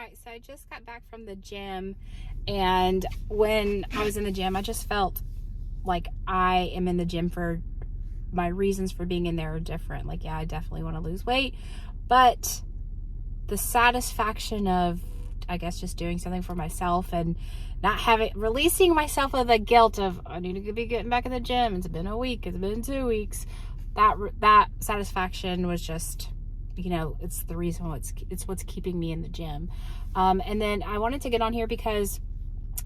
Alright, so I just got back from the gym, and when I was in the gym, I just felt like I am in the gym for my reasons for being in there are different. Like, yeah, I definitely want to lose weight, but the satisfaction of, I guess, just doing something for myself and not releasing myself of the guilt of, I need to be getting back in the gym. It's been a week. It's been 2 weeks. That satisfaction was just, it's the reason it's what's keeping me in the gym. And then I wanted to get on here because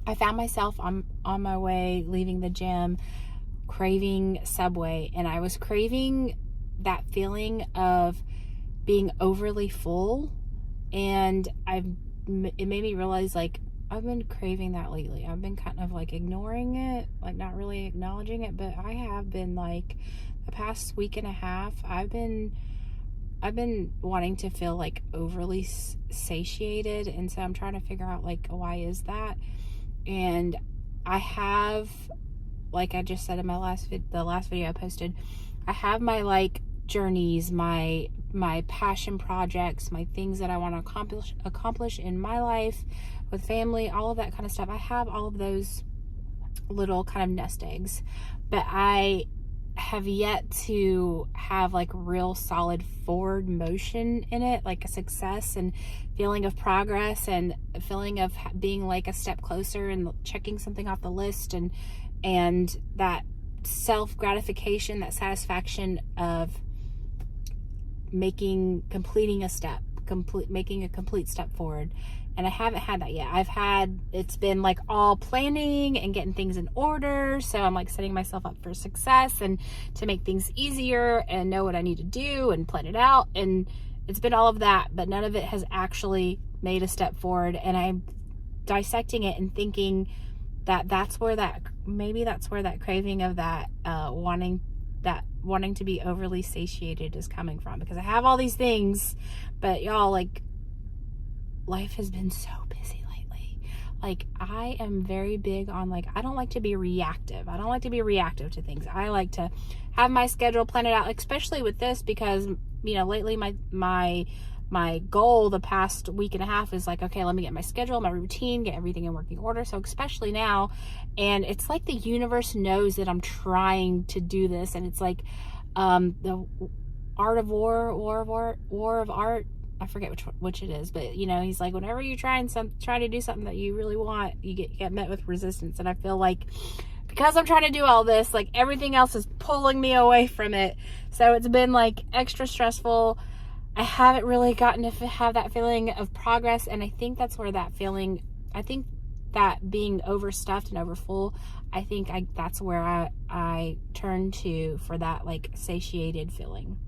I found myself on my way leaving the gym craving Subway, and I was craving that feeling of being overly full, and it made me realize, like, I've been craving that lately. I've been kind of like ignoring it, like not really acknowledging it, but I have been, like, the past week and a half, I've been wanting to feel like overly satiated, and so I'm trying to figure out, like, why is that? And I have, like I just said in the last video I posted, I have my, like, journeys, my passion projects, my things that I want to accomplish in my life with family, all of that kind of stuff. I have all of those little kind of nest eggs, but I have yet to have, like, real solid forward motion in it, like a success and feeling of progress and feeling of being, like, a step closer and checking something off the list, and that self-gratification, that satisfaction of making a complete step forward. And I haven't had that yet. It's been, like, all planning and getting things in order. So I'm, like, setting myself up for success and to make things easier and know what I need to do and plan it out. And it's been all of that, but none of it has actually made a step forward. And I'm dissecting it and thinking that that's where that craving of that, wanting to be overly satiated is coming from, because I have all these things, but y'all, like, life has been so busy lately. Like, I am very big on, like, I don't like to be reactive. I don't like to be reactive to things. I like to have my schedule, plan it out, especially with this, because, lately my goal the past week and a half is, like, okay, let me get my schedule, my routine, get everything in working order. So especially now, and it's like the universe knows that I'm trying to do this, and it's like the art of war of art. I forget which it is, but he's like, whenever you try to do something that you really want, you get met with resistance. And I feel like, because I'm trying to do all this, like, everything else is pulling me away from it. So it's been, like, extra stressful. I haven't really gotten to have that feeling of progress, and I think that's where that being overstuffed and overfull, that's where I turn to for that, like, satiated feeling,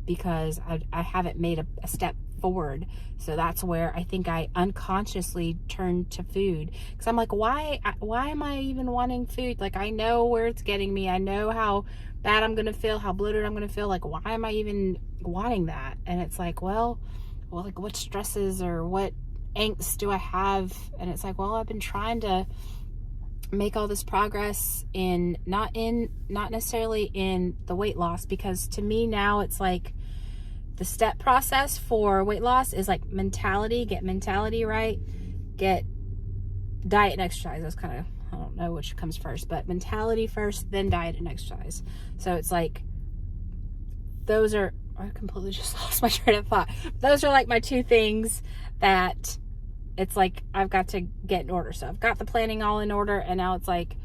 because I haven't made a step forward. So that's where I think I unconsciously turn to food, because I'm like, why am I even wanting food? Like, I know where it's getting me. I know how bad I'm gonna feel, how bloated I'm gonna feel. Like, why am I even wanting that? And it's like, well, like, what stresses or what angst do I have? And it's like, well, I've been trying to make all this progress not necessarily in the weight loss, because to me now it's like the step process for weight loss is like mentality, get mentality right, get diet and exercise. That's kind of, I don't know which comes first, but mentality first, then diet and exercise. So it's like, I completely just lost my train of thought. Those are, like, my two things that it's like I've got to get in order. So I've got the planning all in order, and now it's like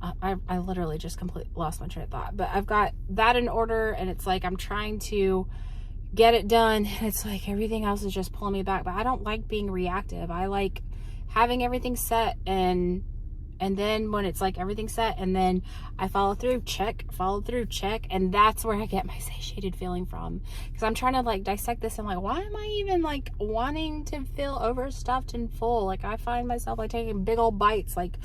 I literally just completely lost my train of thought. But I've got that in order, and it's like I'm trying to get it done. It's like everything else is just pulling me back. But I don't like being reactive. I like having everything set, and then when it's like everything's set, and then I follow through, check, and that's where I get my satiated feeling from. Because I'm trying to, like, dissect this, and, like, why am I even, like, wanting to feel overstuffed and full? Like, I find myself, like, taking big old bites, like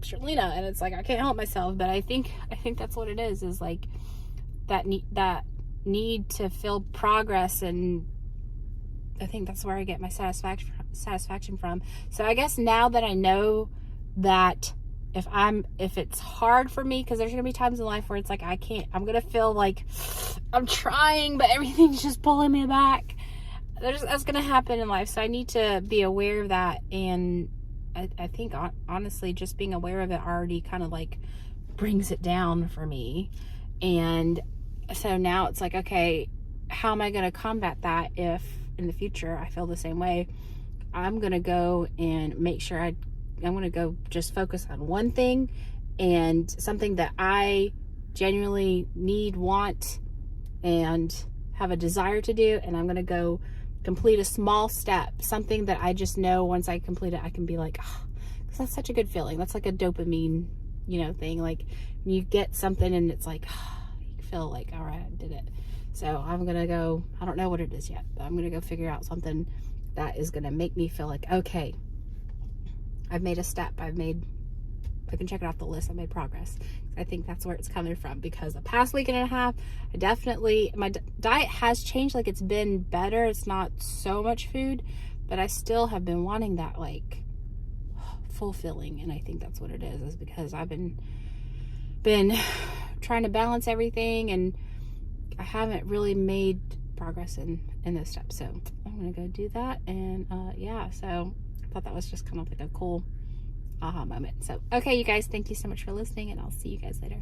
Sherlina, and it's like I can't help myself. But I think that's what it is like that need to feel progress, and I think that's where I get my satisfaction from. So I guess now that I know that if it's hard for me, because there's gonna be times in life where it's like I'm gonna feel like I'm trying, but everything's just pulling me back. that's going to happen in life. So I need to be aware of that. And I think honestly, just being aware of it already kind of like brings it down for me. And so now it's like, okay, how am I going to combat that if in the future I feel the same way? I'm going to go and make sure I'm going to go just focus on one thing, and something that I genuinely need, want, and have a desire to do. And I'm going to go complete a small step, something that I just know once I complete it, I can be like, oh, because that's such a good feeling. That's like a dopamine, thing. Like you get something and it's like, oh, you feel like, all right, I did it. So I'm going to go, I don't know what it is yet, but I'm going to go figure out something that is going to make me feel like, okay, I've made a step. I can check it off the list. I made progress. I think that's where it's coming from, because the past week and a half, my diet has changed. Like, it's been better. It's not so much food, but I still have been wanting that like fulfilling. And I think that's what it is because I've been trying to balance everything, and I haven't really made progress in those steps. So I'm going to go do that. And yeah, so I thought that was just kind of like a cool aha moment. So, okay, you guys, thank you so much for listening, and I'll see you guys later.